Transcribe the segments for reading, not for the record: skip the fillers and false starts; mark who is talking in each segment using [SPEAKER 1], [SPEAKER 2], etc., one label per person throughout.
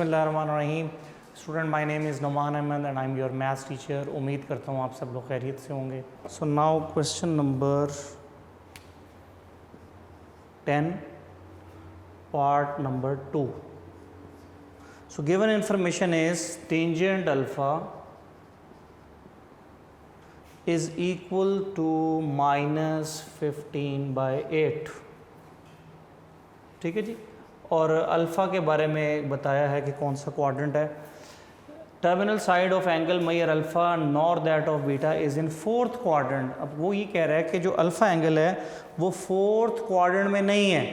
[SPEAKER 1] बिस्मिल्लाहिर्रहमानिर्रहीम। Student, my name is Numan Ahmad and I am your maths teacher. उम्मीद करता हूँ आप सब लोग खैरियत से होंगे। So now question number 10 part number 2। So given information is tangent alpha is equal to -15/8। ठीक है जी। और अल्फ़ा के बारे में बताया है कि कौन सा क्वाड्रेंट है। Terminal side of angle measure alpha nor that of beta is in fourth quadrant. अब वो ये कह रहा है कि जो अल्फ़ा एंगल है वो फोर्थ क्वाड्रेंट में नहीं है।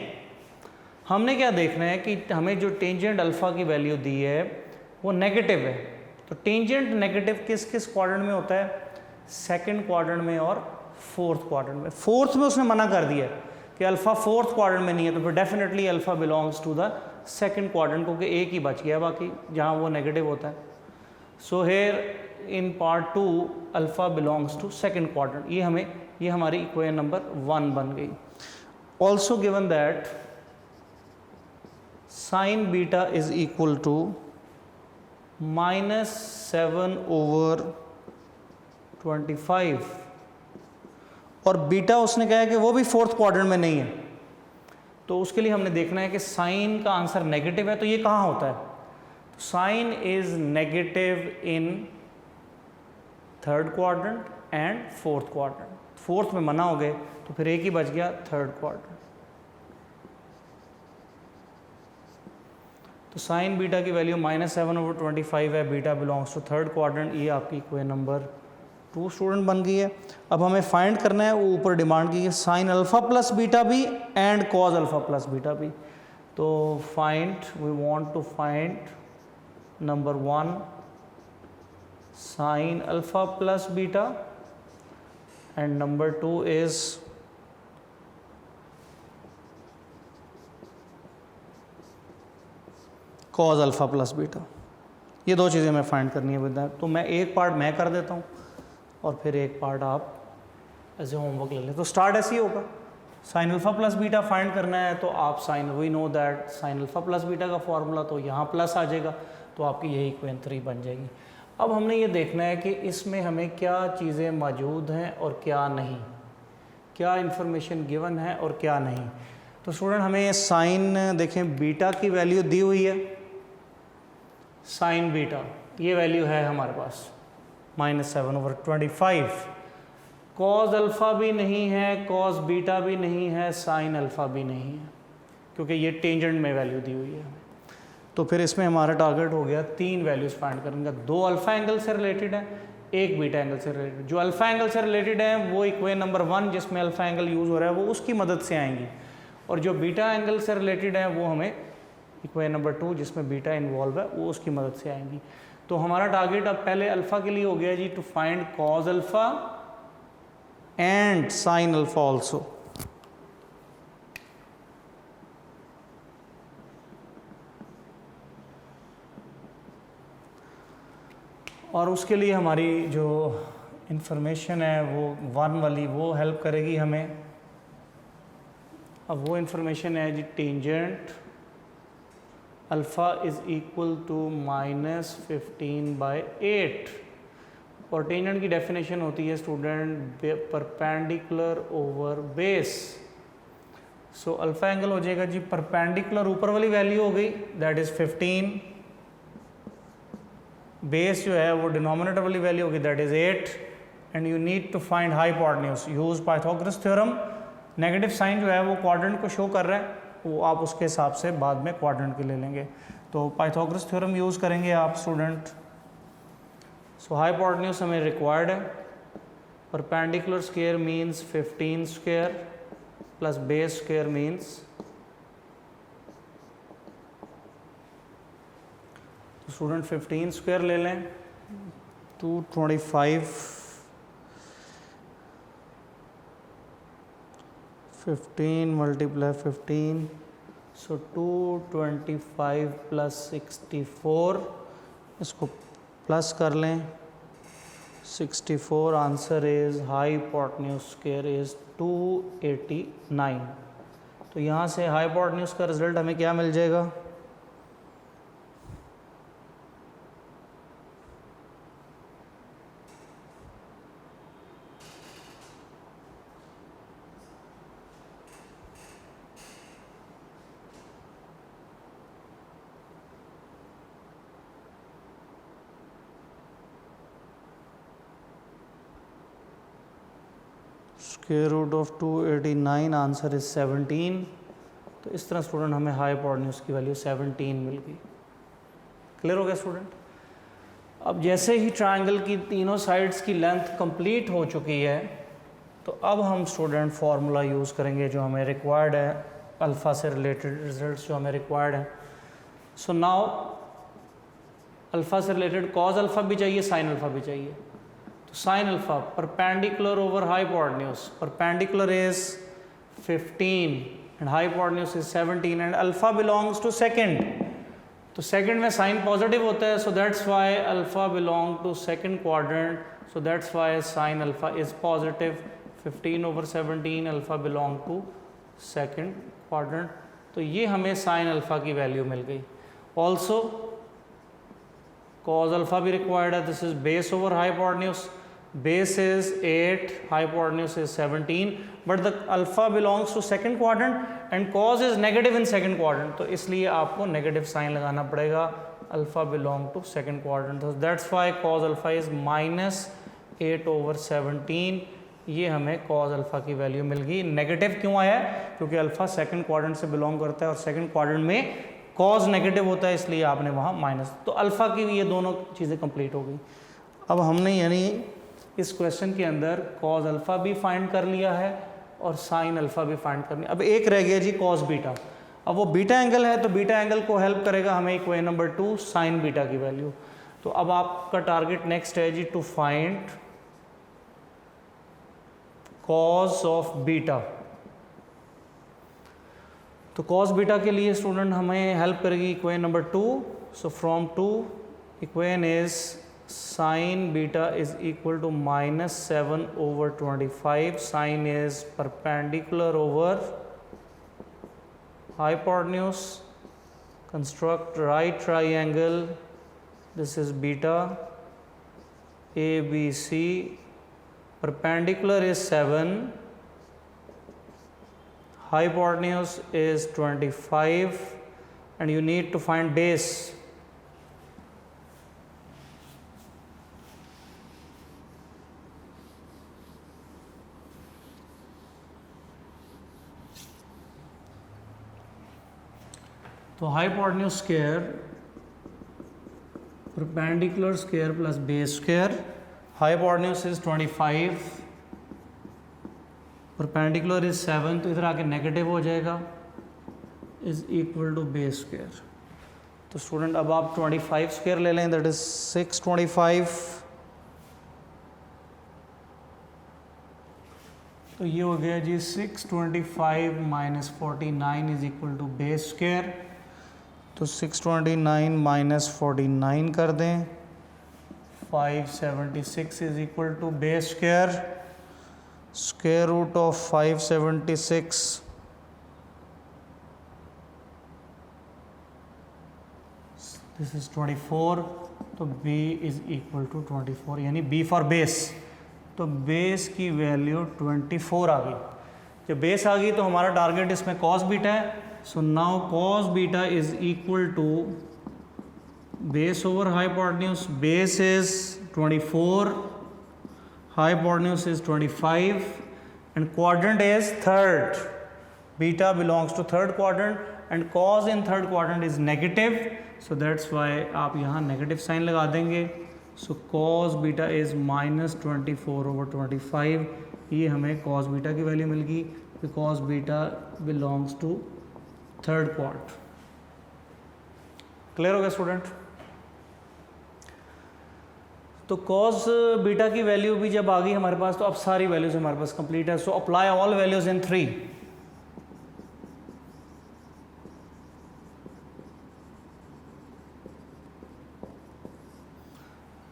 [SPEAKER 1] हमने क्या देखना है कि हमें जो टेंजेंट अल्फ़ा की वैल्यू दी है वो नेगेटिव है। तो टेंजेंट नेगेटिव किस किस क्वाड्रेंट में होता है? सेकंड क्वाड्रेंट में और फोर्थ क्वाड्रेंट में। फोर्थ में उसने मना कर दिया कि अल्फ़ा फोर्थ क्वाड्रेंट में नहीं है, तो फिर definitely alpha belongs to the second quadrant, क्योंकि एक ही बच गया बाकी जहाँ वो नेगेटिव होता है। So here in part 2 alpha belongs to second quadrant. ये हमारी इक्वेशन नंबर 1 बन गई। Also given that sine beta is equal to -7/25 और बीटा उसने कहा है कि वो भी फोर्थ क्वाड्रेंट में नहीं है। तो उसके लिए हमने देखना है कि साइन का आंसर नेगेटिव है, तो ये कहाँ होता है? तो sine is negative in third quadrant and fourth quadrant. Fourth में मना हो गए तो फिर एक ही बच गया थर्ड क्वाड्रेंट। तो साइन बीटा की वैल्यू -7/25 है, beta belongs to third quadrant. ये आपकी इक्वेशन नंबर 2 स्टूडेंट बन गई है। अब हमें फाइंड करना है, वो ऊपर डिमांड की है साइन अल्फ़ा प्लस बीटा भी and cos alpha plus beta भी। तो we want to find number 1 sine alpha plus beta and number 2 is cos alpha plus beta. ये दो चीज़ें मैं फाइंड करनी है विद। तो मैं एक पार्ट मैं कर देता हूँ और फिर एक पार्ट आप ऐसे होमवर्क ले लें। तो स्टार्ट ऐसे ही होगा। Sine alpha plus beta find करना है, तो आप sine we know that sine alpha plus beta का फॉर्मूला तो यहाँ प्लस आ जाएगा, तो आपकी यही इक्वेशन 3 बन जाएगी। अब हमने ये देखना है कि इसमें हमें क्या चीज़ें मौजूद हैं और क्या नहीं, क्या इन्फॉर्मेशन गिवन है और क्या नहीं। तो स्टूडेंट हमें साइन देखें बीटा की वैल्यू दी हुई है। साइन बीटा ये वैल्यू है हमारे पास -7/25। कॉज अल्फ़ा भी नहीं है, कॉज बीटा भी नहीं है, साइन अल्फ़ा भी नहीं है, क्योंकि ये टेंजेंट में वैल्यू दी हुई है हमें। तो फिर इसमें हमारा टारगेट हो गया 3 वैल्यूज़ फाइंड करेंगे। 2 अल्फ़ा एंगल से रिलेटेड है, 1 बीटा एंगल से रिलेटेड। जो अल्फ़ा एंगल से रिलेटेड है वो इक्वेशन नंबर 1 जिसमें अल्फ़ा एंगल यूज़ हो रहा है वो उसकी मदद से आएंगी, और जो बीटा एंगल से रिलेटेड है वो हमें इक्वेशन नंबर 2 जिसमें बीटा इन्वॉल्व है वो उसकी मदद से आएंगी। तो हमारा टारगेट अब पहले अल्फ़ा के लिए हो गया जी, to find cos alpha and sine alpha also. और उसके लिए हमारी जो इंफॉर्मेशन है वो 1 वाली वो हेल्प करेगी हमें। अब वो इंफॉर्मेशन है जी, tangent alpha is equal to -15/8 और टेंजेंट की डेफिनेशन होती है student perpendicular over base. So alpha angle हो जाएगा जी परपेंडिकुलर, ऊपर वाली वैल्यू हो गई दैट इज़ 15, बेस जो है वो डिनोमिनेटर वाली वैल्यू होगी that is 8, and you need to find hypotenuse. Use Pythagoras theorem. Negative sine जो है वो क्वाड्रेंट को शो कर रहा है, वो आप उसके हिसाब से बाद में क्वाड्रेंट के ले लेंगे। तो पाइथागोरस थ्योरम यूज़ करेंगे आप स्टूडेंट। सो हाइपोटेन्यूज हमें रिक्वायर्ड है। Perpendicular square means 15 square plus base square means, तो स्टूडेंट 15 स्क्वायर ले लें 225, 15 × 15, सो 225 + 64, इसको प्लस कर लें 64। Answer is hypotenuse square is 289। तो यहाँ से हाइपोटेन्यूज का रिजल्ट हमें क्या मिल जाएगा? Square root of 289, answer is 17। तो इस तरह स्टूडेंट हमें हाइपोटेन्यूज की वैल्यू 17 मिल गई। क्लियर हो गया स्टूडेंट। अब जैसे ही ट्रायंगल की तीनों साइड्स की लेंथ कंप्लीट हो चुकी है, तो अब हम स्टूडेंट फार्मूला यूज़ करेंगे जो हमें रिक्वायर्ड है, अल्फ़ा से रिलेटेड रिजल्ट्स जो हमें रिक्वायर्ड हैं। सो नाउ अल्फ़ा से रिलेटेड कॉज अल्फ़ा भी चाहिए, साइन अल्फ़ा भी चाहिए। तो sine alpha perpendicular over hypotenuse, perpendicular is 15 and hypotenuse is 17 and alpha belongs to second. तो सेकंड में साइन पॉजिटिव होता है, so that's why alpha belong to second quadrant, so that's why sine alpha is positive. 15/17 alpha belong to second quadrant. तो ये हमें sine alpha की value मिल गई। ऑल्सो cos अल्फ़ा भी रिक्वायर्ड है, this is base over hypotenuse, base is 8, hypotenuse is 17, but the alpha belongs to second quadrant and cos is negative in second quadrant, तो इसलिए आपको नेगेटिव साइन लगाना पड़ेगा, alpha belong to second quadrant. तो that's why cos alpha is -8/17। ये हमें cos alpha की value मिल गई। नेगेटिव क्यों आया? क्योंकि अल्फ़ा सेकंड क्वाड्रेंट से बिलोंग करता है और सेकंड क्वाड्रेंट में cos नेगेटिव होता है, इसलिए आपने वहाँ माइनस। तो अल्फ़ा की ये दोनों चीज़ें कंप्लीट हो गई। अब हमने यानी इस क्वेश्चन के अंदर cos अल्फ़ा भी फाइंड कर लिया है और साइन अल्फ़ा भी फाइंड करनी। अब एक रह गया जी cos बीटा। अब वो बीटा एंगल है, तो बीटा एंगल को हेल्प करेगा हमें इक्वेशन नंबर 2 साइन बीटा की वैल्यू। तो अब आपका टारगेट नेक्स्ट है जी to find cos of beta. तो cos बीटा के लिए स्टूडेंट हमें हेल्प करेगी equation number 2। So from 2 equation is sine beta is equal to -7/25। Sine is perpendicular over hypotenuse, construct right triangle, this is beta, ABC, perpendicular is 7, hypotenuse is 25 and you need to find base. तो hypotenuse square perpendicular square plus base square, hypotenuse is 25, perpendicular is 7, तो इधर आके negative हो जाएगा, is equal to base square. तो student अब आप 25 square ले लें, दैट इज 625। तो ये हो गया जी 625 माइनस 49 is equal to base square. तो 629 माइनस 49 कर दें, 576 is equal to base square. Square root of 576 this is 24, तो b इज इक्वल टू 24, यानी b फॉर बेस। तो बेस की वैल्यू 24 आ गई। जब बेस आ गई तो हमारा टारगेट इसमें cos बीटा है। So now cos beta is equal to base over hypotenuse. Base is 24, hypotenuse is 25 and quadrant is third. Beta belongs to third quadrant and cos in third quadrant is negative. So that's why आप यहाँ negative sign लगा देंगे। So cos beta is -24/25। ये हमें cos beta की value मिल गई because beta belongs to third quadrant. Clear हो गया स्टूडेंट? तो cos बीटा की वैल्यू भी जब आ गई हमारे पास, तो अब सारी वैल्यूज हमारे पास कंप्लीट है। So apply all values in 3।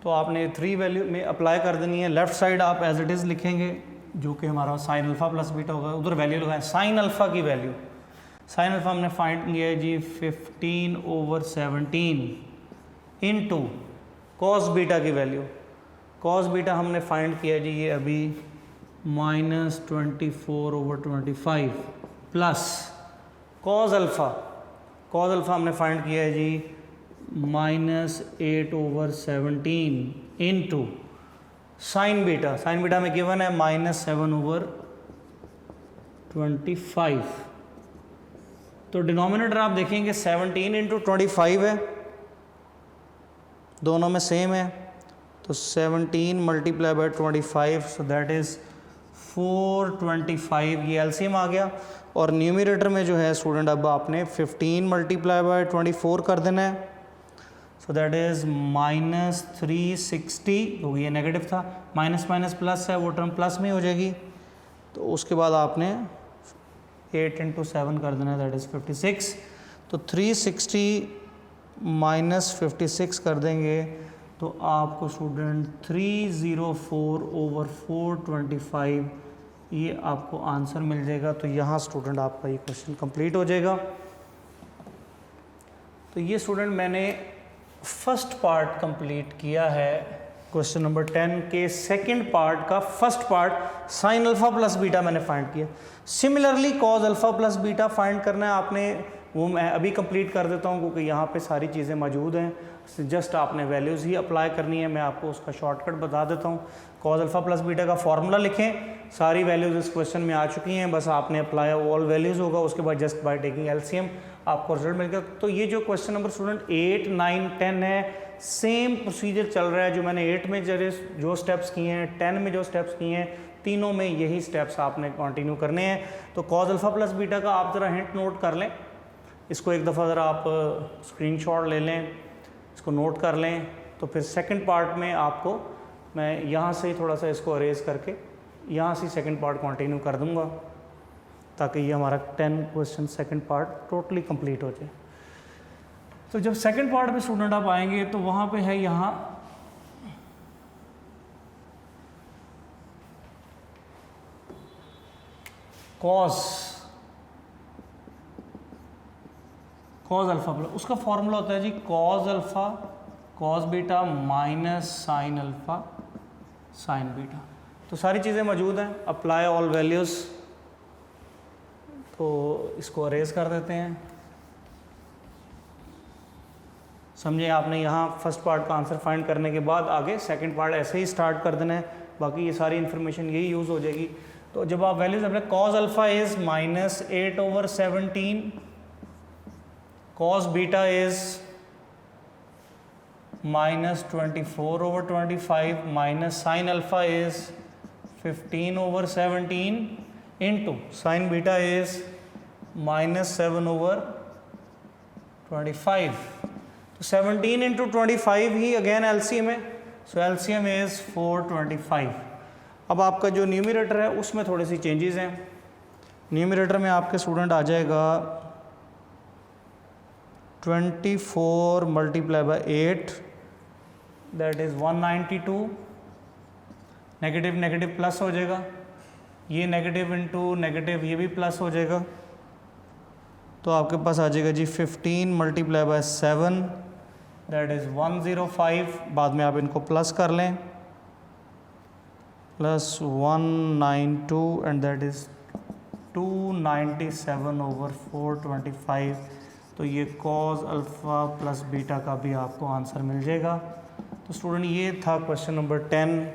[SPEAKER 1] तो आपने 3 वैल्यू में अप्लाई कर देनी है। लेफ्ट साइड आप एज इट इज़ लिखेंगे, जो कि हमारा साइन अल्फ़ा प्लस बीटा होगा, उधर वैल्यू लगाएं। साइन अल्फ़ा की वैल्यू, साइन अल्फ़ा हमने फाइंड किया है जी 15/17 इनटू कॉस बीटा की वैल्यू। कॉस बीटा हमने फाइंड किया जी ये अभी -24/25 plus cos alpha, cos alpha हमने फाइंड किया है जी -8/17 इनटू साइन बीटा में गिवन है -7/25। तो डिनोमिनेटर आप देखेंगे 17 × 25 है, दोनों में सेम है, तो 17 × 25, सो दैट इज़ 425, ये एलसीएम आ गया। और न्यूमरेटर में जो है स्टूडेंट अब आपने 15 × 24 कर देना है, सो दैट इज़ -360, क्योंकि ये नेगेटिव था, माइनस माइनस प्लस है, वो टर्म प्लस में हो जाएगी। तो उसके बाद आपने 8 × 7 कर देना है, दैट इज़ 56। तो 360 - 56 कर देंगे तो आपको स्टूडेंट 304/425 ये आपको आंसर मिल जाएगा। तो यहाँ स्टूडेंट आपका ये क्वेश्चन कंप्लीट हो जाएगा। तो ये स्टूडेंट मैंने फर्स्ट पार्ट कंप्लीट किया है क्वेश्चन नंबर 10 के सेकंड पार्ट का first part, sign alpha plus beta मैंने फाइंड किया। Similarly cause alpha plus beta find करना है आपने, वो मैं अभी कंप्लीट कर देता हूँ क्योंकि यहाँ पे सारी चीज़ें मौजूद हैं, जस्ट आपने वैल्यूज़ ही अप्लाई करनी है। मैं आपको उसका शॉर्टकट बता देता हूँ। कॉज अल्फा प्लस बीटा का फॉर्मूला लिखें, सारी वैल्यूज़ इस क्वेश्चन में आ चुकी हैं, बस आपने अप्लाई ऑल वैल्यूज़ होगा, उसके बाद जस्ट बाय टेकिंग एलसीएम आपको रिजल्ट मिल गया। तो ये जो क्वेश्चन नंबर स्टूडेंट 8, 9, 10 है, सेम प्रोसीजर चल रहा है जो मैंने 8 में जो स्टेप्स किए हैं, 10 में जो स्टेप्स किए हैं, तीनों में यही स्टेप्स आपने कंटिन्यू करने हैं। तो कॉज अल्फा प्लस बीटा का आप ज़रा हिंट नोट कर लें, इसको एक दफ़ा ज़रा आप स्क्रीनशॉट ले लें, इसको नोट कर लें। तो फिर सेकंड पार्ट में आपको मैं यहाँ से थोड़ा सा इसको अरेज करके यहाँ से सेकंड पार्ट कंटिन्यू कर दूँगा ताकि ये हमारा 10 question second part totally complete हो जाए। तो जब सेकंड पार्ट में स्टूडेंट आप आएंगे तो वहाँ पे है यहाँ कॉज अल्फा प्लस, उसका फॉर्मूला होता है जी cos alpha cos beta minus sine alpha sine beta. तो सारी चीज़ें मौजूद हैं, अप्लाई ऑल वैल्यूज़। तो इसको अरेज कर देते हैं। समझे आपने यहाँ फर्स्ट पार्ट का आंसर फाइंड करने के बाद आगे सेकंड पार्ट ऐसे ही स्टार्ट कर देना है, बाकी ये सारी इन्फॉर्मेशन यही यूज़ हो जाएगी। तो जब आप वैल्यूज अपने cause alpha is -8/17, cos beta is -24/25 minus sin alpha is 15/17 into sin beta is -7/25। तो 17 into 25 ही अगेन एलसीएम है, सो एलसीएम इज 425। अब आपका जो न्यूमरेटर है उसमें थोड़ी सी चेंजेस हैं। न्यूमरेटर में आपके स्टूडेंट आ जाएगा 24 × 8 that is 192, negative negative plus हो जाएगा, ये नेगेटिव इंटू नेगेटिव ये भी प्लस हो जाएगा। तो आपके पास आ जाएगा जी 15 × 7 दैट इज़ 105, बाद में आप इनको प्लस कर लें, प्लस 192 एंड दैट इज़ 297/425। तो ये कॉज अल्फ़ा प्लस बीटा का भी आपको आंसर मिल जाएगा। तो स्टूडेंट ये था क्वेश्चन नंबर 10।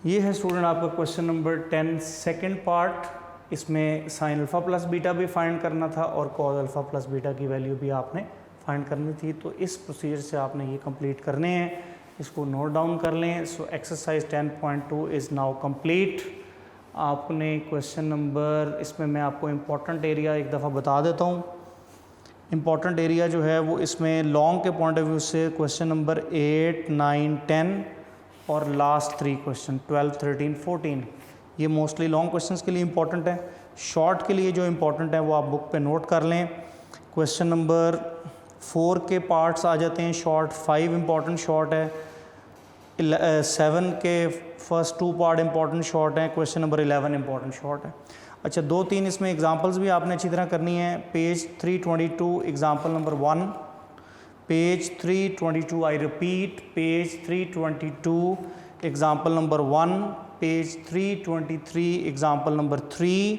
[SPEAKER 1] ये है स्टूडेंट आपका क्वेश्चन नंबर 10 सेकंड पार्ट। इसमें साइन अल्फ़ा प्लस बीटा भी फाइंड करना था और कॉज अल्फ़ा प्लस बीटा की वैल्यू भी आपने फाइंड करनी थी। तो इस प्रोसीजर से आपने ये कंप्लीट करने हैं, इसको नोट डाउन कर लें। So exercise 10.2 is now complete. आपने क्वेश्चन नंबर, इसमें मैं आपको इम्पॉर्टेंट एरिया एक दफ़ा बता देता हूँ। इम्पॉर्टेंट एरिया जो है वो इसमें लॉन्ग के पॉइंट ऑफ व्यू से क्वेश्चन नंबर 8, 9, 10 और लास्ट 3 क्वेश्चन 12, 13, 14 ये मोस्टली लॉन्ग क्वेश्चंस के लिए इम्पॉर्टेंट है। शॉर्ट के लिए जो इम्पॉर्टेंट है वो आप बुक पे नोट कर लें। क्वेश्चन नंबर 4 के पार्ट्स आ जाते हैं शॉर्ट, 5 इम्पॉर्टेंट शॉर्ट है, 7 के फर्स्ट 2 पार्ट इम्पॉर्टेंट शॉर्ट हैं, क्वेश्चन नंबर 11 इम्पॉर्टेंट शॉर्ट है। अच्छा 2-3 इसमें एग्जांपल्स भी आपने अच्छी तरह करनी है। Page 322 example number 1, page 322 I repeat, page 322 example number 1, page 323 example number 3,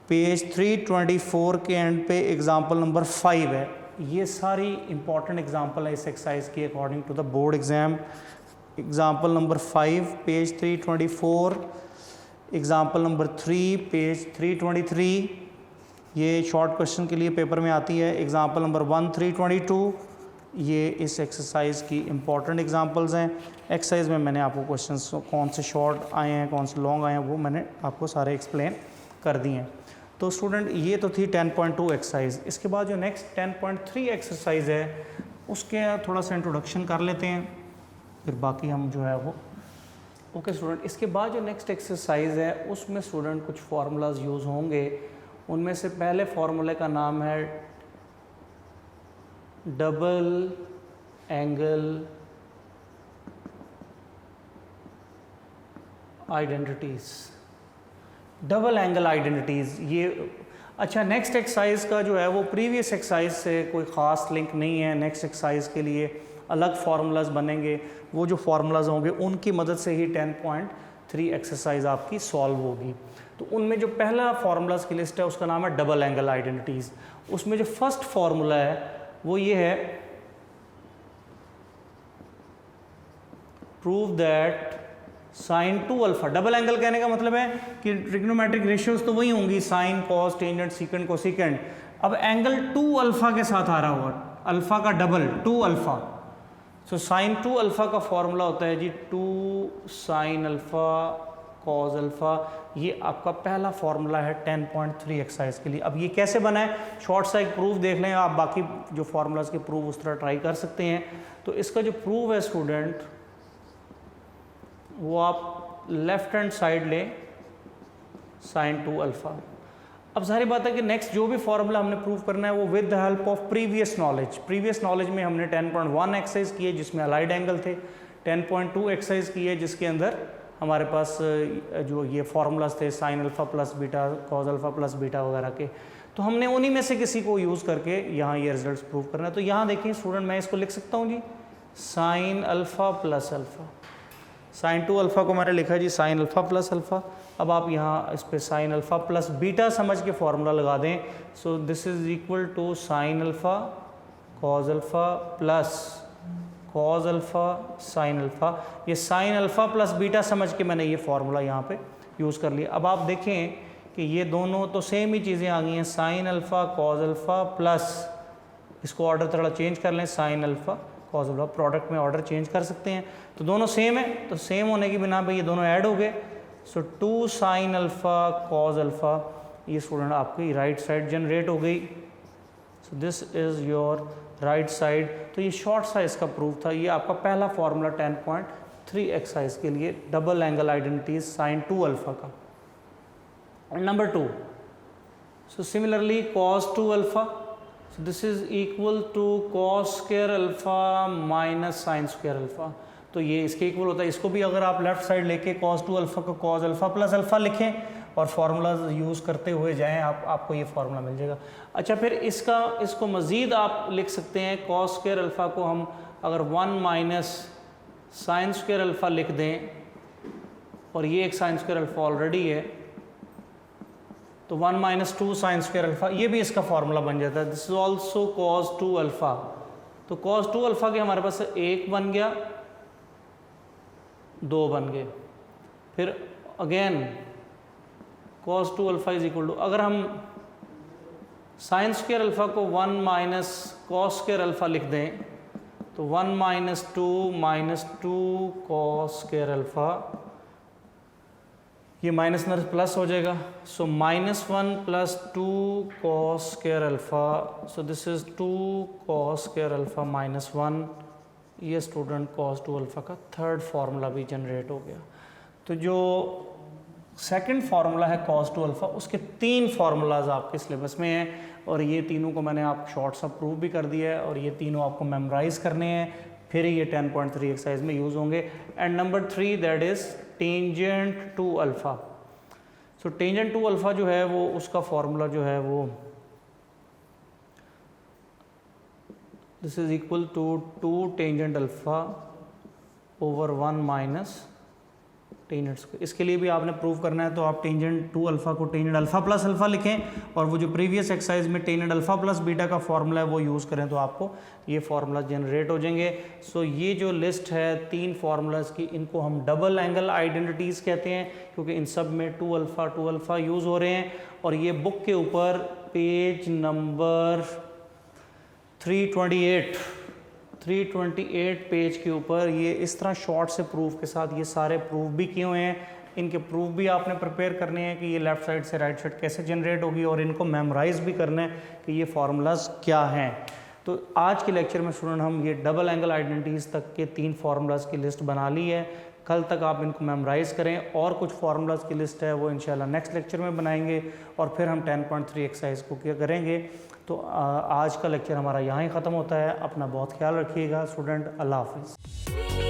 [SPEAKER 1] page 324 के एंड पे एग्जांपल नंबर 5 है। ये सारी इंपॉर्टेंट एग्जांपल है इस एक्सरसाइज की according to the board exam. Example number 5 page 324, example number 3 page 323, ये शॉर्ट क्वेश्चन के लिए पेपर में आती है। एग्जांपल नंबर 1 322, ये इस एक्सरसाइज की इंपॉर्टेंट एग्जांपल्स हैं। एक्सरसाइज में मैंने आपको क्वेश्चंस कौन से शॉर्ट आए हैं कौन से लॉन्ग आए हैं वो मैंने आपको सारे एक्सप्लेन कर दिए हैं। तो स्टूडेंट ये तो थी 10.2 एक्सरसाइज। इसके बाद जो नेक्स्ट 10.3 एक्सरसाइज है उसके थोड़ा सा इंट्रोडक्शन कर लेते हैं, फिर बाकी हम जो है वो ओके स्टूडेंट। इसके बाद जो नेक्स्ट एक्सरसाइज है उसमें स्टूडेंट कुछ फार्मूलाज यूज़ होंगे। उनमें से पहले फार्मूले का नाम है double angle identities. Double angle identities ये अच्छा, नेक्स्ट एक्सरसाइज का जो है वो प्रीवियस एक्सरसाइज से कोई ख़ास लिंक नहीं है। नेक्स्ट एक्सरसाइज के लिए अलग फार्मूलाज बनेंगे, वो जो फार्मूलाज होंगे उनकी मदद से ही 10.3 एक्सरसाइज आपकी सॉल्व होगी। तो उनमें जो पहला फार्मूलाज की लिस्ट है उसका नाम है डबल एंगल आइडेंटिटीज़। उसमें जो फर्स्ट फार्मूला है वो ये है, prove that sine 2 alpha. Double angle कहने का मतलब है कि ट्रिग्नोमेट्रिक रेशियोज तो वही होंगी, sine cos tangent secant cosecant. अब एंगल 2 अल्फा के साथ आ रहा होगा, अल्फा का double 2 alpha. So sine 2 alpha का फॉर्मूला होता है जी 2 साइन अल्फा कॉस अल्फा। ये आपका पहला फॉर्मूला है 10.3 एक्सरसाइज के लिए। अब ये कैसे बना है, शॉर्ट सा एक प्रूफ देख लें आप, बाकी जो फार्मूलाज के प्रूफ उस तरह ट्राई कर सकते हैं। तो इसका जो प्रूफ है स्टूडेंट वो आप लेफ्ट हैंड साइड लें, साइन 2 अल्फा। अब सारी बात है कि नेक्स्ट जो भी फार्मूला हमने प्रूव करना है वो with the help of previous knowledge. Previous knowledge में हमने 10.1 एक्सरसाइज की है जिसमें अलाइड एंगल थे, 10.2 एक्सरसाइज की है जिसके अंदर हमारे पास जो ये फार्मूलाज थे sign alpha plus beta cos alpha plus beta वगैरह के। तो हमने उन्हीं में से किसी को यूज़ करके यहाँ ये रिजल्ट्स प्रूव करना है। तो यहाँ देखिए स्टूडेंट, मैं इसको लिख सकता हूँ जी sine alpha plus alpha. Sine 2 alpha को मैंने लिखा है जी साइन अल्फा प्लस अल्फा। अब आप यहाँ इस पर साइन अल्फा प्लस बीटा समझ के फॉर्मूला लगा दें। So this is equal to sine alpha cos alpha plus cos alpha sine alpha. ये साइन अल्फा प्लस बीटा समझ के मैंने ये फार्मूला यहाँ पे यूज़ कर लिया। अब आप देखें कि ये दोनों तो सेम ही चीज़ें आ गई हैं, sign alpha cos alpha plus, इसको ऑर्डर थोड़ा चेंज कर लें, sign alpha cos alpha. Product में ऑर्डर चेंज कर सकते हैं, तो दोनों सेम है, तो सेम होने की बिना पे ये दोनों ऐड हो गए। सो 2 साइन अल्फा कॉस अल्फा, ये स्टूडेंट आपकी राइट साइड जनरेट हो गई। So this is your right side. तो ये शॉर्ट सा इसका प्रूफ था। ये आपका पहला फार्मूला 10.3 एक्सरसाइज के लिए double angle identities sine 2 alpha का। And number 2, so similarly cos 2 alpha, so this is equal to cos square alpha minus sine square alpha. तो ये इसके इक्वल होता है। इसको भी अगर आप लेफ्ट साइड लेके cos 2 अल्फा को cos अल्फा प्लस अल्फा लिखें और फार्मूलाज यूज़ करते हुए जाएं, आपको ये फार्मूला मिल जाएगा। अच्छा, फिर इसको मज़ीद आप लिख सकते हैं, cos स्क्वायर अल्फा को हम अगर 1 माइनस साइन स्क्वायर अल्फा लिख दें, और ये एक साइन स्क्वायर अल्फा ऑलरेडी है, तो 1 माइनस 2 साइन स्क्वायर अल्फा, ये भी इसका फार्मूला बन जाता है। This is also cos 2 alpha. तो cos 2 अल्फा के हमारे पास 1 बन गया, 2 बन गए। फिर again cos 2 alpha is equal to, अगर हम साइन स्क्वायर अल्फा को 1 माइनस कॉस स्क्वायर अल्फा लिख दें, तो 1 माइनस 2 कॉस स्क्वायर अल्फा, ये माइनस नर प्लस हो जाएगा। सो -1 plus 2 cos square alpha, so this is 2 cos square alpha -1। ये स्टूडेंट cos 2 अल्फा का थर्ड फार्मूला भी जनरेट हो गया। तो जो सेकंड फार्मूला है cos 2 अल्फा, उसके 3 फार्मूलाज आपके सिलेबस में हैं, और ये तीनों को मैंने आप शॉर्ट सा प्रूव भी कर दिया है, और ये तीनों आपको मेमोराइज करने हैं, फिर ये 10.3 एक्सरसाइज में यूज़ होंगे। And number 3 that is tangent 2 alpha. So tangent 2 alpha जो है वो उसका फार्मूला जो है वो this is equal to 2 tangent alpha over 1 minus tangents को। इसके लिए भी आपने प्रूव करना है, तो आप टेंजेंट टू अल्फ़ा को टेंजेंट अल्फ़ा प्लस अल्फ़ा लिखें और वो जो प्रीवियस एक्सरसाइज में टेंजेंट अल्फ़ा प्लस बीटा का फॉर्मूला है वो यूज़ करें, तो आपको ये फार्मूला जनरेट हो जाएंगे। सो ये जो लिस्ट है 3 फार्मूलाज की, इनको हम डबल एंगल आइडेंटिटीज़ कहते हैं, क्योंकि इन सब में टू अल्फ़ा यूज़ हो रहे हैं। और ये बुक के ऊपर पेज नंबर 328 पेज के ऊपर ये इस तरह शॉर्ट से प्रूफ के साथ ये सारे प्रूफ भी किए हुए हैं। इनके प्रूफ भी आपने प्रिपेयर करने हैं कि ये लेफ़्ट साइड से राइट साइड कैसे जनरेट होगी, और इनको मेमोराइज भी करना है कि ये फार्मूलाज क्या हैं। तो आज के लेक्चर में स्टूडेंट हम ये डबल एंगल आइडेंटिटीज़ तक के 3 फार्मूलाज की लिस्ट बना ली है। कल तक आप इनको मेमोराइज़ करें, और कुछ फार्मूलाज की लिस्ट है वो इंशाल्लाह नेक्स्ट लेक्चर में बनाएंगे, और फिर हम 10.3 एक्सरसाइज को क्या करेंगे। तो आज का लेक्चर हमारा यहाँ ही ख़त्म होता है। अपना बहुत ख्याल रखिएगा स्टूडेंट। अल्लाह हाफिज़।